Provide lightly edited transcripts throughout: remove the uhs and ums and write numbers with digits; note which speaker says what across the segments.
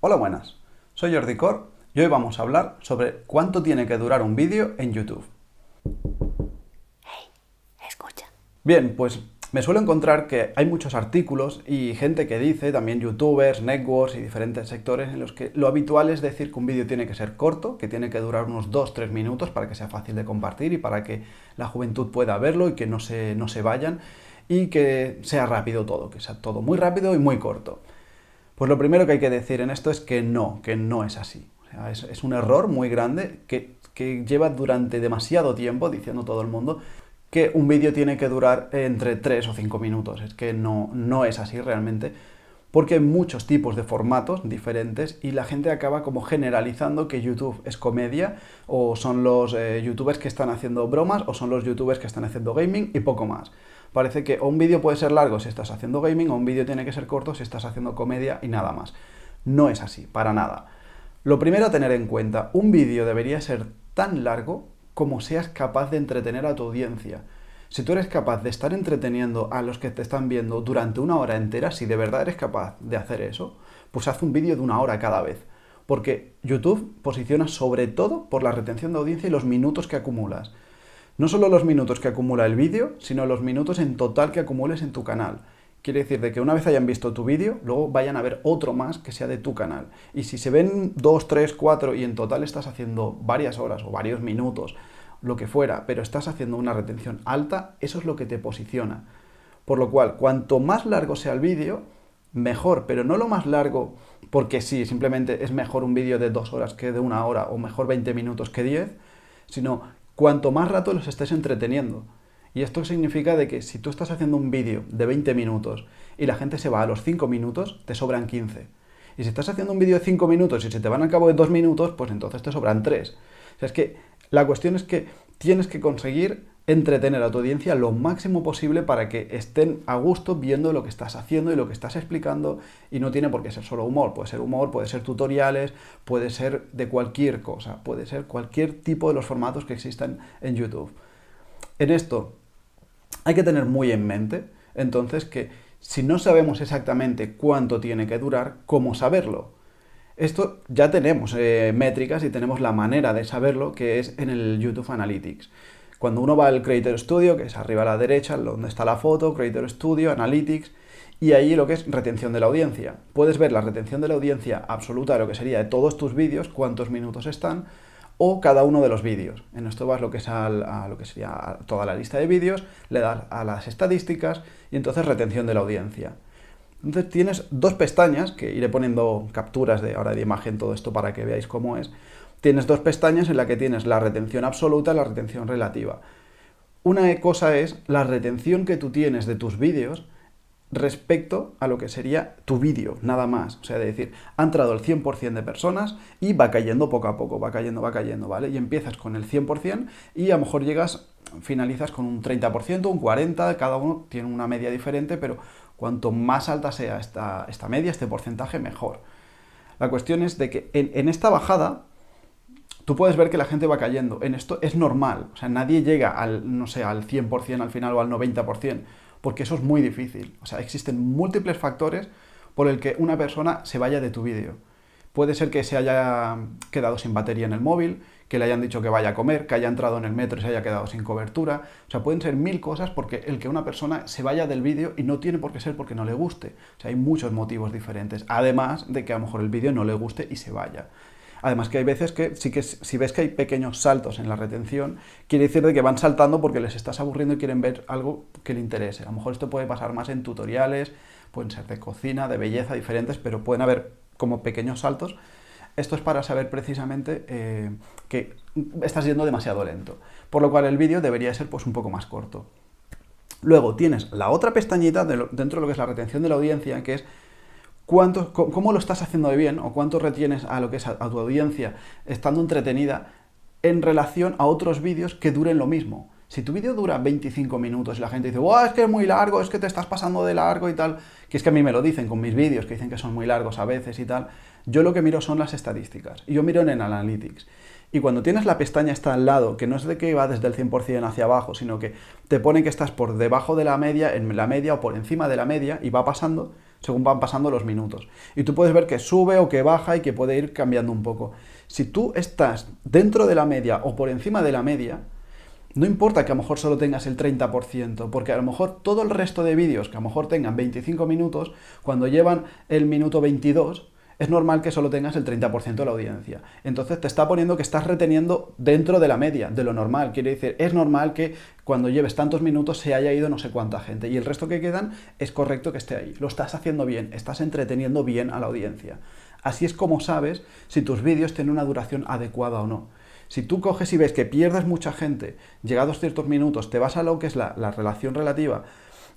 Speaker 1: Hola, buenas. Soy Jordi Cor y hoy vamos a hablar sobre cuánto tiene que durar un vídeo en YouTube.
Speaker 2: Escucha.
Speaker 1: Bien, pues me suelo encontrar que hay muchos artículos y gente que dice, también youtubers, networks y diferentes sectores en los que lo habitual es decir que un vídeo tiene que ser corto, que tiene que durar unos 2-3 minutos para que sea fácil de compartir y para que la juventud pueda verlo y que no se vayan y que sea rápido todo, que sea todo muy rápido y muy corto. Pues lo primero que hay que decir en esto es que no es así. O sea, es un error muy grande que lleva durante demasiado tiempo diciendo todo el mundo que un vídeo tiene que durar entre 3 o 5 minutos. Es que no es así realmente, porque hay muchos tipos de formatos diferentes y la gente acaba como generalizando que YouTube es comedia o son los youtubers que están haciendo bromas o son los youtubers que están haciendo gaming y poco más. Parece que un vídeo puede ser largo si estás haciendo gaming o un vídeo tiene que ser corto si estás haciendo comedia y nada más. No es así, para nada. Lo primero a tener en cuenta, un vídeo debería ser tan largo como seas capaz de entretener a tu audiencia. Si tú eres capaz de estar entreteniendo a los que te están viendo durante una hora entera, si de verdad eres capaz de hacer eso, pues haz un vídeo de una hora cada vez. Porque YouTube posiciona sobre todo por la retención de audiencia y los minutos que acumulas. No solo los minutos que acumula el vídeo, sino los minutos en total que acumules en tu canal. Quiere decir de que una vez hayan visto tu vídeo, luego vayan a ver otro más que sea de tu canal. Y si se ven 2, 3, 4 y en total estás haciendo varias horas o varios minutos, lo que fuera, pero estás haciendo una retención alta, eso es lo que te posiciona. Por lo cual, cuanto más largo sea el vídeo, mejor, pero no lo más largo porque sí, simplemente es mejor un vídeo de 2 horas que de una hora o mejor 20 minutos que 10, sino cuanto más rato los estés entreteniendo. Y esto significa de que si tú estás haciendo un vídeo de 20 minutos y la gente se va a los 5 minutos, te sobran 15. Y si estás haciendo un vídeo de 5 minutos y se te van al cabo de 2 minutos, pues entonces te sobran 3. O sea, es que la cuestión es que tienes que conseguir entretener a tu audiencia lo máximo posible para que estén a gusto viendo lo que estás haciendo y lo que estás explicando, y no tiene por qué ser solo humor, puede ser tutoriales, puede ser de cualquier cosa, puede ser cualquier tipo de los formatos que existan en YouTube. En esto hay que tener muy en mente, entonces, que si no sabemos exactamente cuánto tiene que durar, ¿cómo saberlo? Esto ya tenemos métricas y tenemos la manera de saberlo, que es en el YouTube Analytics. Cuando uno va al Creator Studio, que es arriba a la derecha, donde está la foto, Creator Studio, Analytics, y ahí lo que es retención de la audiencia. Puedes ver la retención de la audiencia absoluta, lo que sería de todos tus vídeos, cuántos minutos están, o cada uno de los vídeos. En esto vas lo que es a lo que sería toda la lista de vídeos, le das a las estadísticas y entonces retención de la audiencia. Entonces tienes dos pestañas, que iré poniendo capturas de imagen todo esto para que veáis cómo es. Tienes dos pestañas en las que tienes la retención absoluta y la retención relativa. Una cosa es la retención que tú tienes de tus vídeos respecto a lo que sería tu vídeo, nada más. O sea, de decir, ha entrado el 100% de personas y va cayendo poco a poco, va cayendo, ¿vale? Y empiezas con el 100% y a lo mejor finalizas con un 30%, un 40%, cada uno tiene una media diferente, pero cuanto más alta sea esta media, este porcentaje, mejor. La cuestión es de que en esta bajada tú puedes ver que la gente va cayendo. En esto es normal. O sea, nadie llega no sé, al 100% al final o al 90%, porque eso es muy difícil. O sea, existen múltiples factores por el que una persona se vaya de tu vídeo. Puede ser que se haya quedado sin batería en el móvil, que le hayan dicho que vaya a comer, que haya entrado en el metro y se haya quedado sin cobertura. O sea, pueden ser mil cosas porque el que una persona se vaya del vídeo, y no tiene por qué ser porque no le guste. O sea, hay muchos motivos diferentes. Además de que a lo mejor el vídeo no le guste y se vaya. Además que hay veces que sí que si ves que hay pequeños saltos en la retención, quiere decir de que van saltando porque les estás aburriendo y quieren ver algo que le interese. A lo mejor esto puede pasar más en tutoriales, pueden ser de cocina, de belleza, diferentes, pero pueden haber como pequeños saltos. Esto es para saber precisamente que estás yendo demasiado lento, por lo cual el vídeo debería ser pues un poco más corto. Luego tienes la otra pestañita dentro de lo que es la retención de la audiencia, que es cómo lo estás haciendo de bien o cuánto retienes a lo que es a tu audiencia estando entretenida en relación a otros vídeos que duren lo mismo. Si tu vídeo dura 25 minutos y la gente dice, ¡wow! Es que es muy largo, es que te estás pasando de largo y tal, que es que a mí me lo dicen con mis vídeos, que dicen que son muy largos a veces y tal, yo lo que miro son las estadísticas. Y yo miro en Analytics. Y cuando tienes la pestaña esta al lado, que no es de que va desde el 100% hacia abajo, sino que te pone que estás por debajo de la media, en la media o por encima de la media, y va pasando, según van pasando los minutos. Y tú puedes ver que sube o que baja y que puede ir cambiando un poco. Si tú estás dentro de la media o por encima de la media, no importa que a lo mejor solo tengas el 30%, porque a lo mejor todo el resto de vídeos que a lo mejor tengan 25 minutos, cuando llevan el minuto 22, es normal que solo tengas el 30% de la audiencia. Entonces te está poniendo que estás reteniendo dentro de la media, de lo normal. Quiere decir, es normal que cuando lleves tantos minutos se haya ido no sé cuánta gente. Y el resto que quedan es correcto que esté ahí. Lo estás haciendo bien, estás entreteniendo bien a la audiencia. Así es como sabes si tus vídeos tienen una duración adecuada o no. Si tú coges y ves que pierdes mucha gente, llegados ciertos minutos, te vas a lo que es la relación relativa,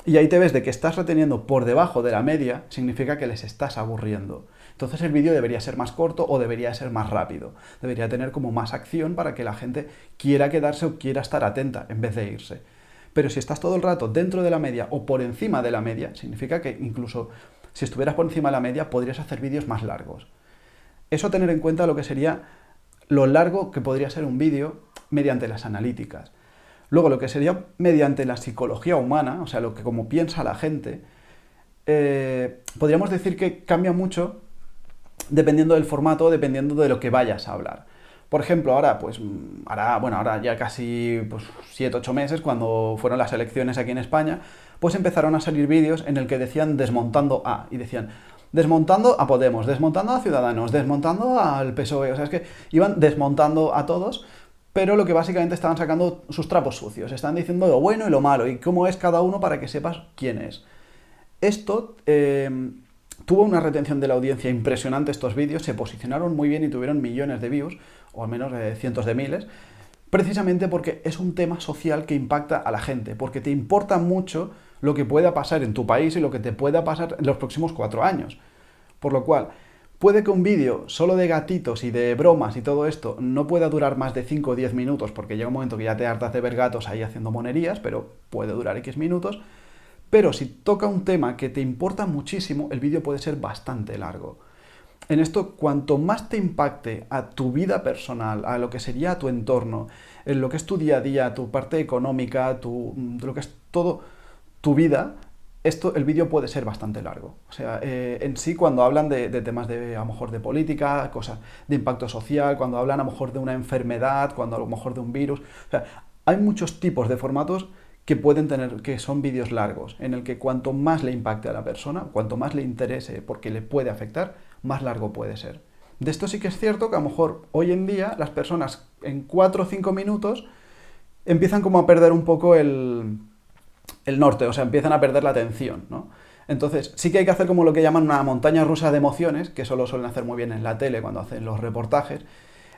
Speaker 1: y ahí te ves de que estás reteniendo por debajo de la media, significa que les estás aburriendo. Entonces el vídeo debería ser más corto o debería ser más rápido. Debería tener como más acción para que la gente quiera quedarse o quiera estar atenta en vez de irse. Pero si estás todo el rato dentro de la media o por encima de la media, significa que incluso si estuvieras por encima de la media podrías hacer vídeos más largos. Eso tener en cuenta lo que sería lo largo que podría ser un vídeo mediante las analíticas. Luego, lo que sería mediante la psicología humana, o sea, lo que como piensa la gente, podríamos decir que cambia mucho dependiendo del formato, dependiendo de lo que vayas a hablar. Por ejemplo, ahora ya casi 7-8 meses, cuando fueron las elecciones aquí en España, pues empezaron a salir vídeos en el que decían desmontando a, y decían desmontando a Podemos, desmontando a Ciudadanos, desmontando al PSOE, o sea, es que iban desmontando a todos, pero lo que básicamente estaban sacando sus trapos sucios, están diciendo lo bueno y lo malo, y cómo es cada uno para que sepas quién es. Esto tuvo una retención de la audiencia impresionante, estos vídeos, se posicionaron muy bien y tuvieron millones de views, o al menos cientos de miles, precisamente porque es un tema social que impacta a la gente, porque te importa mucho lo que pueda pasar en tu país y lo que te pueda pasar en los próximos 4 años. Por lo cual, puede que un vídeo solo de gatitos y de bromas y todo esto no pueda durar más de 5 o 10 minutos, porque llega un momento que ya te hartas de ver gatos ahí haciendo monerías, pero puede durar X minutos. Pero si toca un tema que te importa muchísimo, el vídeo puede ser bastante largo. En esto, cuanto más te impacte a tu vida personal, a lo que sería tu entorno, en lo que es tu día a día, tu parte económica, lo que es todo tu vida, el vídeo puede ser bastante largo. O sea, en sí, cuando hablan de temas a lo mejor de política, cosas de impacto social, cuando hablan a lo mejor de una enfermedad, cuando a lo mejor de un virus, o sea, hay muchos tipos de formatos que pueden tener, que son vídeos largos, en el que cuanto más le impacte a la persona, cuanto más le interese porque le puede afectar, más largo puede ser. De esto sí que es cierto que a lo mejor hoy en día las personas en 4 o 5 minutos empiezan como a perder un poco el norte, o sea, empiezan a perder la atención, ¿no? Entonces, sí que hay que hacer como lo que llaman una montaña rusa de emociones, que eso lo suelen hacer muy bien en la tele cuando hacen los reportajes,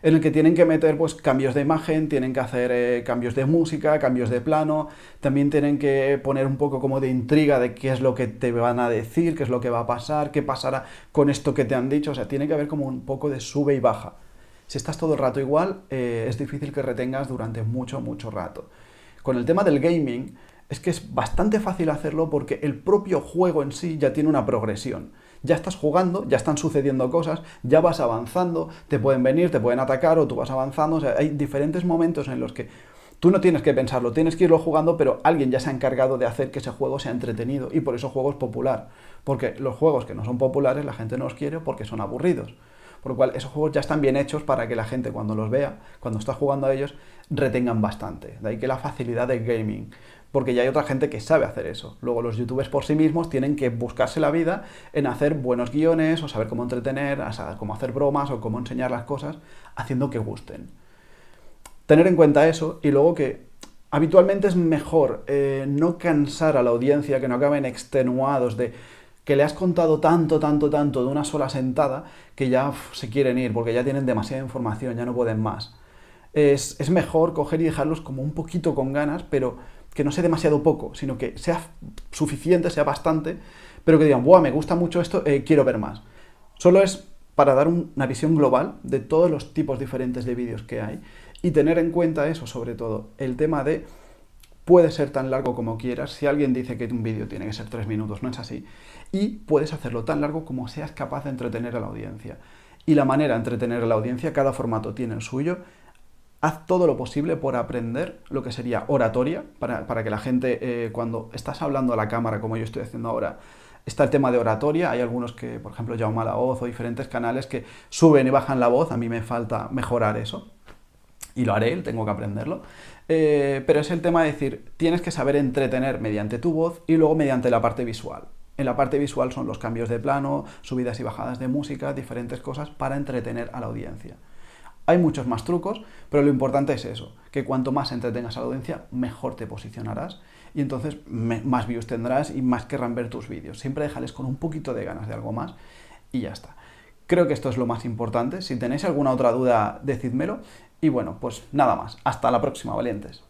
Speaker 1: en el que tienen que meter pues cambios de imagen, tienen que hacer cambios de música, cambios de plano, también tienen que poner un poco como de intriga de qué es lo que te van a decir, qué es lo que va a pasar, qué pasará con esto que te han dicho, o sea, tiene que haber como un poco de sube y baja. Si estás todo el rato igual, es difícil que retengas durante mucho, mucho rato. Con el tema del gaming, es que es bastante fácil hacerlo porque el propio juego en sí ya tiene una progresión. Ya estás jugando, ya están sucediendo cosas, ya vas avanzando, te pueden venir, te pueden atacar o tú vas avanzando. O sea, hay diferentes momentos en los que tú no tienes que pensarlo, tienes que irlo jugando, pero alguien ya se ha encargado de hacer que ese juego sea entretenido y por eso el juego es popular. Porque los juegos que no son populares la gente no los quiere porque son aburridos. Por lo cual esos juegos ya están bien hechos para que la gente cuando los vea, cuando está jugando a ellos, retengan bastante. De ahí que la facilidad del gaming. Porque ya hay otra gente que sabe hacer eso. Luego los youtubers por sí mismos tienen que buscarse la vida en hacer buenos guiones o saber cómo entretener, cómo hacer bromas o cómo enseñar las cosas haciendo que gusten. Tener en cuenta eso y luego que habitualmente es mejor no cansar a la audiencia, que no acaben extenuados de que le has contado tanto de una sola sentada que ya se quieren ir porque ya tienen demasiada información, ya no pueden más. Es mejor coger y dejarlos como un poquito con ganas, pero que no sea demasiado poco, sino que sea suficiente, sea bastante, pero que digan, ¡buah, me gusta mucho esto, quiero ver más! Solo es para dar una visión global de todos los tipos diferentes de vídeos que hay y tener en cuenta eso, sobre todo, el tema de puede ser tan largo como quieras. Si alguien dice que un vídeo tiene que ser 3 minutos, no es así. Y puedes hacerlo tan largo como seas capaz de entretener a la audiencia. Y la manera de entretener a la audiencia, cada formato tiene el suyo. Haz todo lo posible por aprender lo que sería oratoria, para que la gente, cuando estás hablando a la cámara, como yo estoy haciendo ahora, Está el tema de oratoria, hay algunos que, por ejemplo, Jaume Laoz o diferentes canales que suben y bajan la voz, a mí me falta mejorar eso. Y lo haré, tengo que aprenderlo. Pero es el tema de decir, tienes que saber entretener mediante tu voz y luego mediante la parte visual. En la parte visual son los cambios de plano, subidas y bajadas de música, diferentes cosas para entretener a la audiencia. Hay muchos más trucos, pero lo importante es eso, que cuanto más entretengas a la audiencia, mejor te posicionarás y entonces más views tendrás y más querrán ver tus vídeos. Siempre déjales con un poquito de ganas de algo más y ya está. Creo que esto es lo más importante. Si tenéis alguna otra duda, decídmelo. Y bueno, pues nada más. Hasta la próxima, valientes.